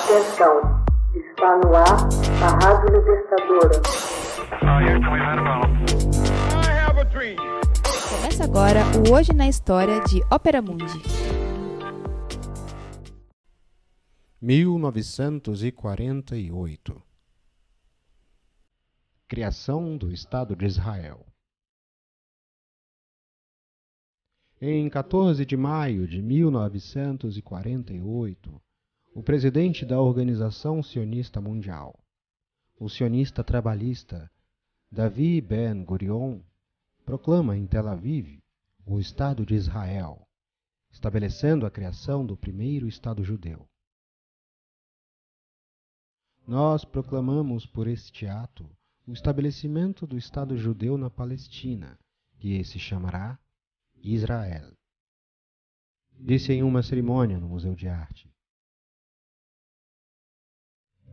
Atenção, está no ar a Rádio Libertadora. Começa agora o Hoje na História de Ópera Mundi. 1948. Criação do Estado de Israel. Em 14 de maio de 1948, o presidente da Organização Sionista Mundial, o sionista trabalhista Davi Ben-Gurion, proclama em Tel Aviv o Estado de Israel, estabelecendo a criação do primeiro Estado judeu. Nós proclamamos por este ato o estabelecimento do Estado judeu na Palestina, que se chamará Israel, disse em uma cerimônia no Museu de Arte.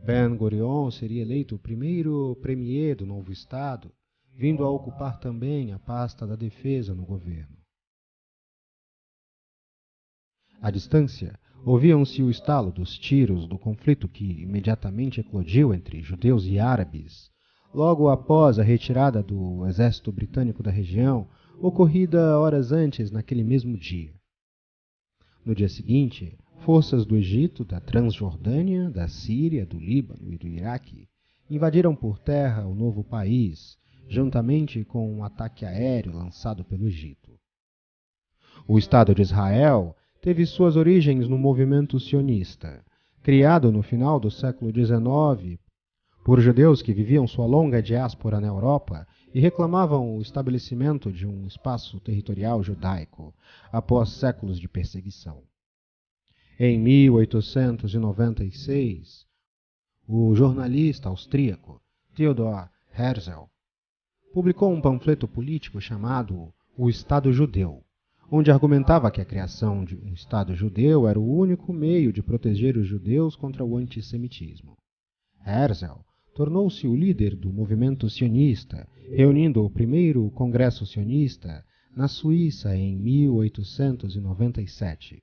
Ben-Gurion seria eleito o primeiro premier do novo Estado, vindo a ocupar também a pasta da defesa no governo. À distância, ouviam-se o estalo dos tiros do conflito que imediatamente eclodiu entre judeus e árabes, logo após a retirada do exército britânico da região, ocorrida horas antes naquele mesmo dia. No dia seguinte, forças do Egito, da Transjordânia, da Síria, do Líbano e do Iraque invadiram por terra o novo país, juntamente com um ataque aéreo lançado pelo Egito. O Estado de Israel teve suas origens no movimento sionista, criado no final do século XIX por judeus que viviam sua longa diáspora na Europa e reclamavam o estabelecimento de um espaço territorial judaico após séculos de perseguição. Em 1896, o jornalista austríaco Theodor Herzl publicou um panfleto político chamado O Estado Judeu, onde argumentava que a criação de um Estado judeu era o único meio de proteger os judeus contra o antissemitismo. Herzl tornou-se o líder do movimento sionista, reunindo o primeiro Congresso Sionista na Suíça em 1897.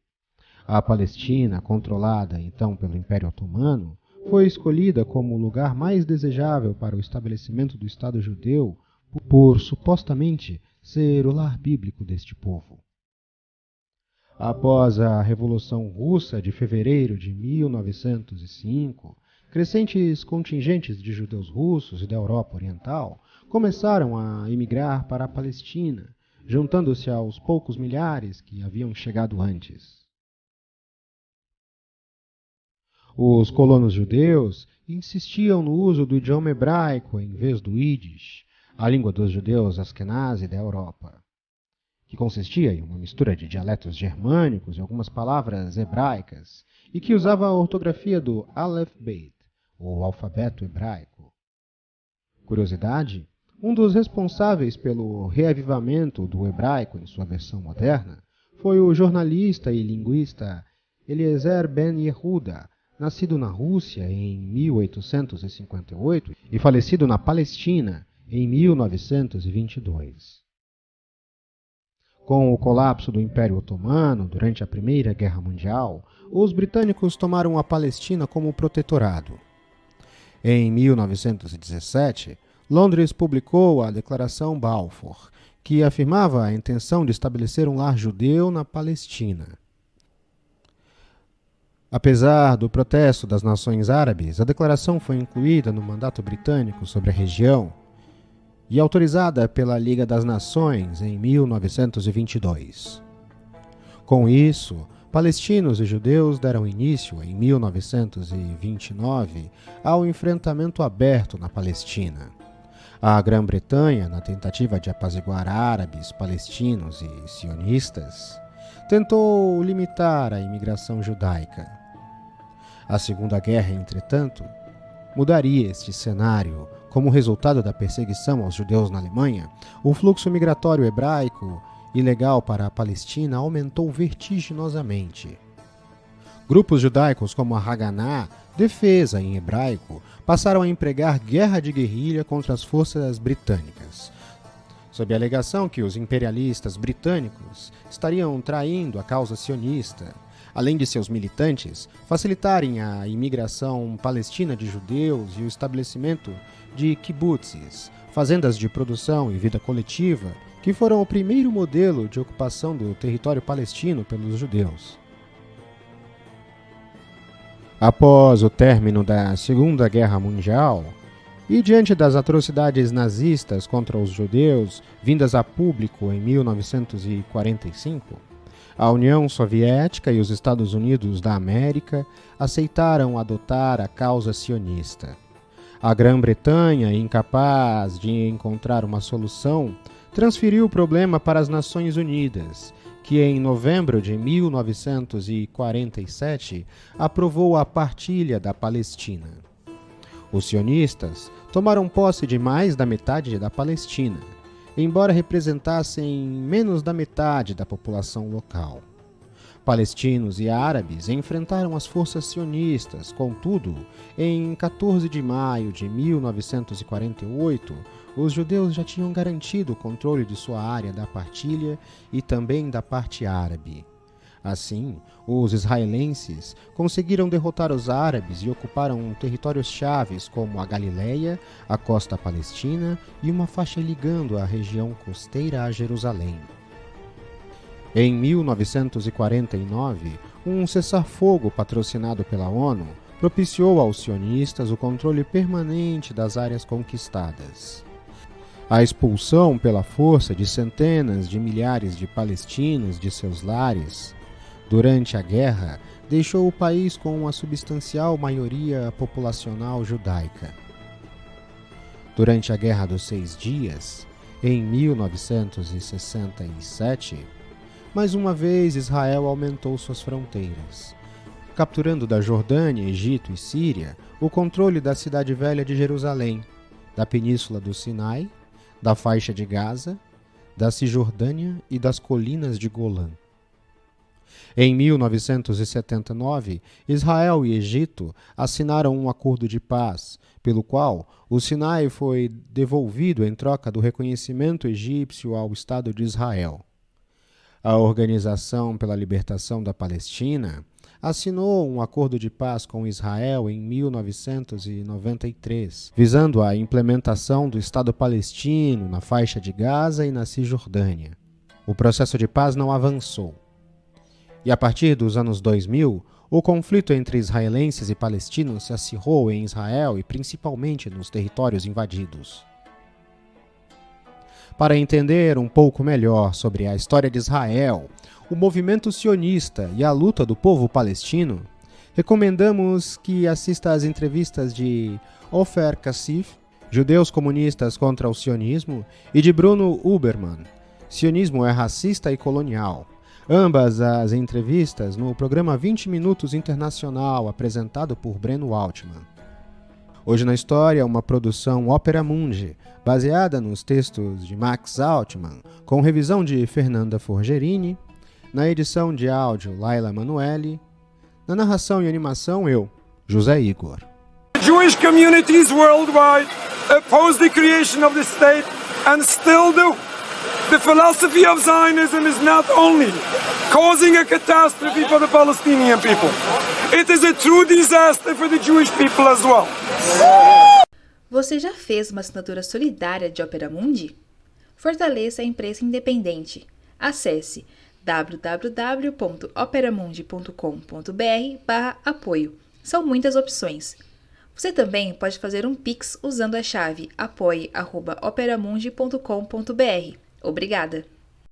A Palestina, controlada então pelo Império Otomano, foi escolhida como o lugar mais desejável para o estabelecimento do Estado judeu por supostamente ser o lar bíblico deste povo. Após a Revolução Russa de fevereiro de 1905, crescentes contingentes de judeus russos e da Europa Oriental começaram a emigrar para a Palestina, juntando-se aos poucos milhares que haviam chegado antes. Os colonos judeus insistiam no uso do idioma hebraico em vez do Yiddish, a língua dos judeus askenazi da Europa, que consistia em uma mistura de dialetos germânicos e algumas palavras hebraicas, e que usava a ortografia do Aleph Beit, o alfabeto hebraico. Curiosidade, um dos responsáveis pelo reavivamento do hebraico em sua versão moderna foi o jornalista e linguista Eliezer Ben Yehuda, nascido na Rússia em 1858 e falecido na Palestina em 1922. Com o colapso do Império Otomano durante a Primeira Guerra Mundial, os britânicos tomaram a Palestina como protetorado. Em 1917, Londres publicou a Declaração Balfour, que afirmava a intenção de estabelecer um lar judeu na Palestina. Apesar do protesto das nações árabes, a declaração foi incluída no mandato britânico sobre a região e autorizada pela Liga das Nações em 1922. Com isso, palestinos e judeus deram início, em 1929, ao enfrentamento aberto na Palestina. A Grã-Bretanha, na tentativa de apaziguar árabes, palestinos e sionistas, tentou limitar a imigração judaica. A Segunda Guerra, entretanto, mudaria este cenário. Como resultado da perseguição aos judeus na Alemanha, o fluxo migratório hebraico ilegal para a Palestina aumentou vertiginosamente. Grupos judaicos como a Haganá, defesa em hebraico, passaram a empregar guerra de guerrilha contra as forças britânicas, sob a alegação que os imperialistas britânicos estariam traindo a causa sionista. além de seus militantes, facilitarem a imigração palestina de judeus e o estabelecimento de kibbutzes, fazendas de produção e vida coletiva, que foram o primeiro modelo de ocupação do território palestino pelos judeus. Após o término da Segunda Guerra Mundial, e diante das atrocidades nazistas contra os judeus vindas a público em 1945, a União Soviética e os Estados Unidos da América aceitaram adotar a causa sionista. A Grã-Bretanha, incapaz de encontrar uma solução, transferiu o problema para as Nações Unidas, que em novembro de 1947 aprovou a partilha da Palestina. Os sionistas tomaram posse de mais da metade da Palestina, embora representassem menos da metade da população local. Palestinos e árabes enfrentaram as forças sionistas, contudo, em 14 de maio de 1948, os judeus já tinham garantido o controle de sua área da partilha e também da parte árabe. Assim, os israelenses conseguiram derrotar os árabes e ocuparam territórios chaves como a Galileia, a costa palestina e uma faixa ligando a região costeira a Jerusalém. Em 1949, um cessar-fogo patrocinado pela ONU propiciou aos sionistas o controle permanente das áreas conquistadas. A expulsão pela força de centenas de milhares de palestinos de seus lares durante a guerra deixou o país com uma substancial maioria populacional judaica. Durante a Guerra dos 6 Dias, em 1967, mais uma vez Israel aumentou suas fronteiras, capturando da Jordânia, Egito e Síria o controle da cidade velha de Jerusalém, da península do Sinai, da faixa de Gaza, da Cisjordânia e das colinas de Golã. Em 1979, Israel e Egito assinaram um acordo de paz, pelo qual o Sinai foi devolvido em troca do reconhecimento egípcio ao Estado de Israel. A Organização pela Libertação da Palestina assinou um acordo de paz com Israel em 1993, visando a implementação do Estado palestino na faixa de Gaza e na Cisjordânia. O processo de paz não avançou. E a partir dos anos 2000, o conflito entre israelenses e palestinos se acirrou em Israel e principalmente nos territórios invadidos. Para entender um pouco melhor sobre a história de Israel, o movimento sionista e a luta do povo palestino, recomendamos que assista às entrevistas de Ofer Kassif, Judeus Comunistas contra o Sionismo, e de Bruno Huberman, Sionismo é Racista e Colonial. Ambas as entrevistas no programa 20 Minutos Internacional, apresentado por Breno Altman. Hoje na História, uma produção Opera Mundi, baseada nos textos de Max Altman, com revisão de Fernanda Forgerini, na edição de áudio Laila Manuelli, na narração e animação eu, José Igor. Jewish communities worldwide oppose the creation of the state and still do. The philosophy of Zionism is not only causing a catastrophe for the Palestinian people, it is a true disaster for the Jewish people as well. Você já fez uma assinatura solidária de Opera Mundi? Fortaleça a imprensa independente. Acesse www.operamundi.com.br/apoio. São muitas opções. Você também pode fazer um Pix usando a chave apoie@operamundi.com.br. Obrigada!